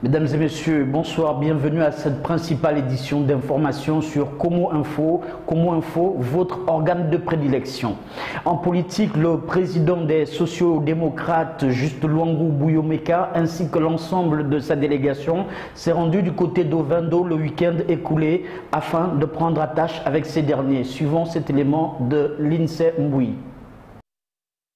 Mesdames et messieurs, bonsoir, bienvenue à cette principale édition d'information sur Komo Info. Komo Info, votre organe de prédilection. En politique, le président des sociaux-démocrates, Juste Luangu Buyomeka, ainsi que l'ensemble de sa délégation, s'est rendu du côté d'Ovendo le week-end écoulé afin de prendre attache avec ces derniers. Suivons cet élément de l'INSEE Mboui.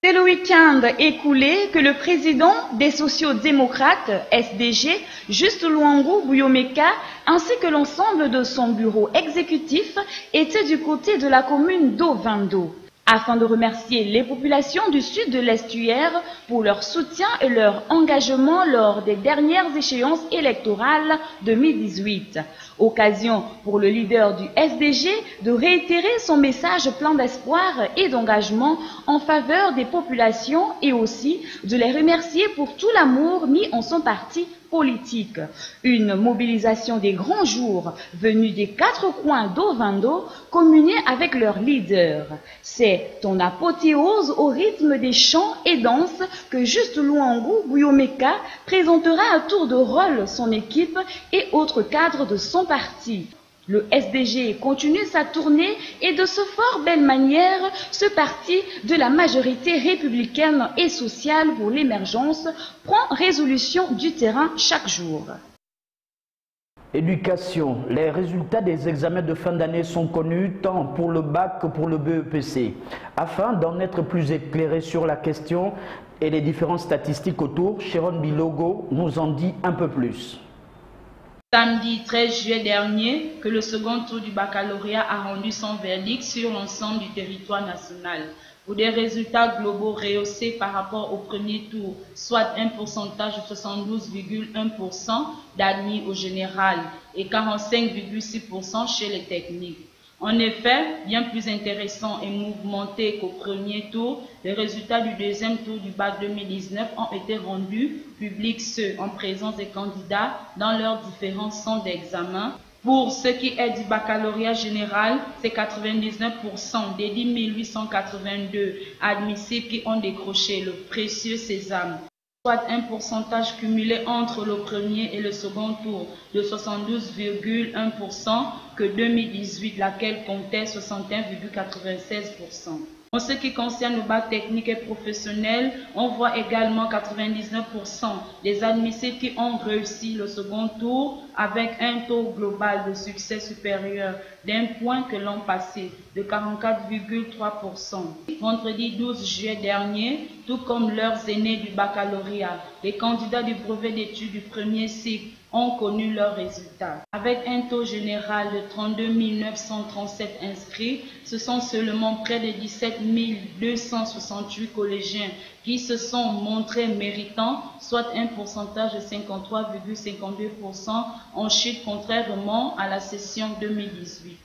C'est le week-end écoulé que le président des sociaux-démocrates, SDG, Juste Luangu Buyomeka, ainsi que l'ensemble de son bureau exécutif, étaient du côté de la commune d'Ovendo, afin de remercier les populations du sud de l'estuaire pour leur soutien et leur engagement lors des dernières échéances électorales 2018. Occasion pour le leader du SDG de réitérer son message plein d'espoir et d'engagement en faveur des populations et aussi de les remercier pour tout l'amour mis en son parti politique. Une mobilisation des grands jours venus des quatre coins d'Ovendo communier avec leur leader. C'est en apothéose au rythme des chants et danses que Juste Luangu Buyomeka présentera à tour de rôle son équipe et autres cadres de son parti. Le SDG continue sa tournée et de ce fort belle manière, ce parti de la majorité républicaine et sociale pour l'émergence prend résolution du terrain chaque jour. Éducation. Les résultats des examens de fin d'année sont connus tant pour le bac que pour le BEPC. Afin d'en être plus éclairé sur la question et les différentes statistiques autour, Sharon Bilogo nous en dit un peu plus. Samedi 13 juillet dernier, que le second tour du baccalauréat a rendu son verdict sur l'ensemble du territoire national. Pour des résultats globaux rehaussés par rapport au premier tour, soit un pourcentage de 72,1% d'admis au général et 45,6% chez les techniques. En effet, bien plus intéressant et mouvementé qu'au premier tour, les résultats du deuxième tour du bac 2019 ont été rendus publics, ceux en présence des candidats dans leurs différents centres d'examen. Pour ce qui est du baccalauréat général, c'est 99% des 10 882 admissibles qui ont décroché le précieux sésame, soit un pourcentage cumulé entre le premier et le second tour de 72,1% que 2018, laquelle comptait 61,96%. En ce qui concerne le bac technique et professionnel, on voit également 99% des admissibles qui ont réussi le second tour avec un taux global de succès supérieur d'un point que l'an passé, de 44,3%. Vendredi 12 juillet dernier, tout comme leurs aînés du baccalauréat, les candidats du brevet d'études du premier cycle ont connu leurs résultats. Avec un taux général de 32 937 inscrits, ce sont seulement près de 17 268 collégiens qui se sont montrés méritants, soit un pourcentage de 53,52% en chute contrairement à la session 2018.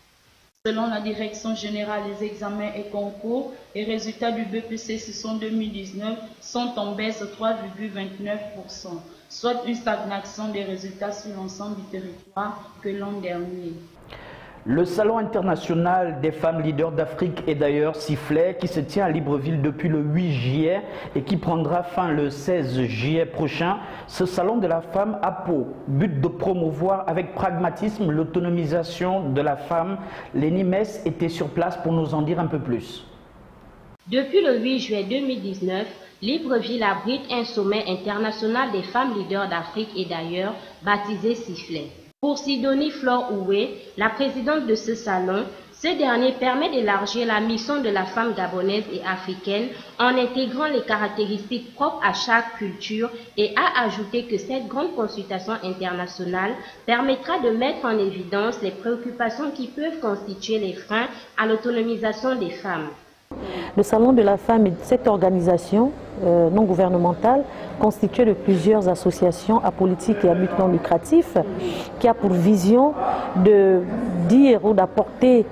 Selon la Direction générale des examens et concours, les résultats du BEPC session 2019 sont en baisse de 3,29%, soit une stagnation des résultats sur l'ensemble du territoire que l'an dernier. Le Salon international des femmes leaders d'Afrique et d'ailleurs sifflait, qui se tient à Libreville depuis le 8 juillet et qui prendra fin le 16 juillet prochain. Ce salon de la femme a pour but de promouvoir avec pragmatisme l'autonomisation de la femme. Lénie Mess était sur place pour nous en dire un peu plus. Depuis le 8 juillet 2019, Libreville abrite un sommet international des femmes leaders d'Afrique et d'ailleurs, baptisé Sifflet. Pour Sidonie Flore Oué, la présidente de ce salon, ce dernier permet d'élargir la mission de la femme gabonaise et africaine en intégrant les caractéristiques propres à chaque culture et a ajouté que cette grande consultation internationale permettra de mettre en évidence les préoccupations qui peuvent constituer les freins à l'autonomisation des femmes. Le Salon de la femme est cette organisation non gouvernementale constituée de plusieurs associations apolitiques et à but non lucratif qui a pour vision de dire ou d'apporter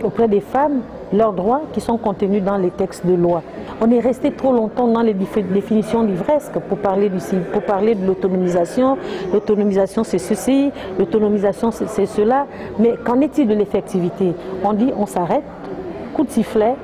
auprès des femmes leurs droits qui sont contenus dans les textes de loi. On est resté trop longtemps dans les définitions livresques pour parler de l'autonomisation. L'autonomisation c'est ceci, l'autonomisation c'est cela, mais qu'en est-il de l'effectivité? On dit on s'arrête, coup de sifflet,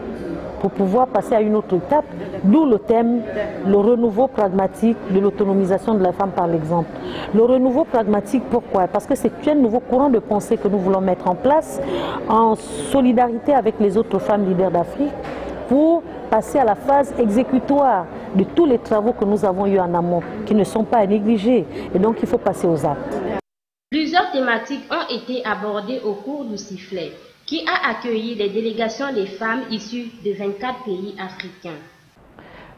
pour pouvoir passer à une autre étape, d'où le thème, le renouveau pragmatique de l'autonomisation de la femme par l'exemple. Le renouveau pragmatique, pourquoi? Parce que c'est un nouveau courant de pensée que nous voulons mettre en place en solidarité avec les autres femmes leaders d'Afrique pour passer à la phase exécutoire de tous les travaux que nous avons eus en amont, qui ne sont pas à négliger. Et donc, il faut passer aux actes. Plusieurs thématiques ont été abordées au cours du sifflet, qui a accueilli les délégations des femmes issues de 24 pays africains.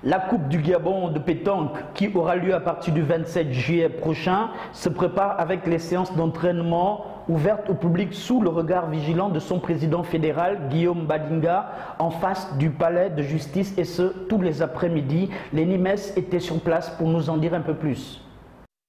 La Coupe du Gabon de pétanque, qui aura lieu à partir du 27 juillet prochain, se prépare avec les séances d'entraînement ouvertes au public sous le regard vigilant de son président fédéral, Guillaume Badinga, en face du palais de justice, et ce, tous les après-midi. Lenny Mess était sur place pour nous en dire un peu plus.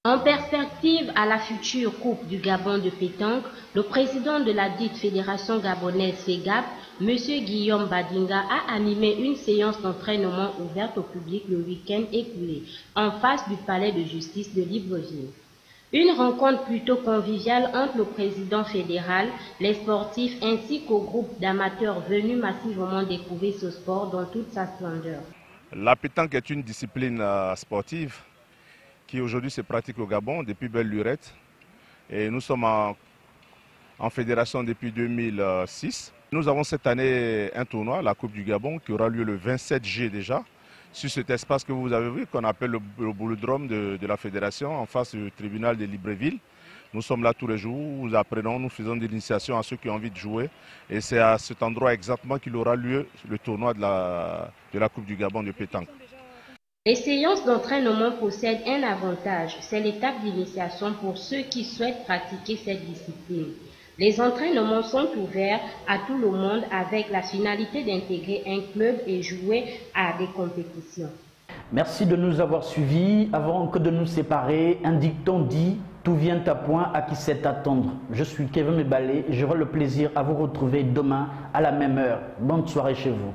En perspective à la future Coupe du Gabon de pétanque, le président de la dite fédération gabonaise FEGAP, M. Guillaume Badinga, a animé une séance d'entraînement ouverte au public le week-end écoulé, en face du palais de justice de Libreville. Une rencontre plutôt conviviale entre le président fédéral, les sportifs ainsi qu'au groupe d'amateurs venus massivement découvrir ce sport dans toute sa splendeur. La pétanque est une discipline sportive qui aujourd'hui se pratique au Gabon depuis belle lurette. Et nous sommes en fédération depuis 2006. Nous avons cette année un tournoi, la Coupe du Gabon, qui aura lieu le 27 juillet déjà, sur cet espace que vous avez vu, qu'on appelle le boulodrome de la fédération, en face du tribunal de Libreville. Nous sommes là tous les jours, nous apprenons, nous faisons des initiations à ceux qui ont envie de jouer. Et c'est à cet endroit exactement qu'il aura lieu le tournoi de la Coupe du Gabon de pétanque. Les séances d'entraînement possèdent un avantage, c'est l'étape d'initiation pour ceux qui souhaitent pratiquer cette discipline. Les entraînements sont ouverts à tout le monde avec la finalité d'intégrer un club et jouer à des compétitions. Merci de nous avoir suivis. Avant que de nous séparer, un dicton dit « Tout vient à point à qui sait attendre ». Je suis Kevin Mebalé et j'aurai le plaisir à vous retrouver demain à la même heure. Bonne soirée chez vous.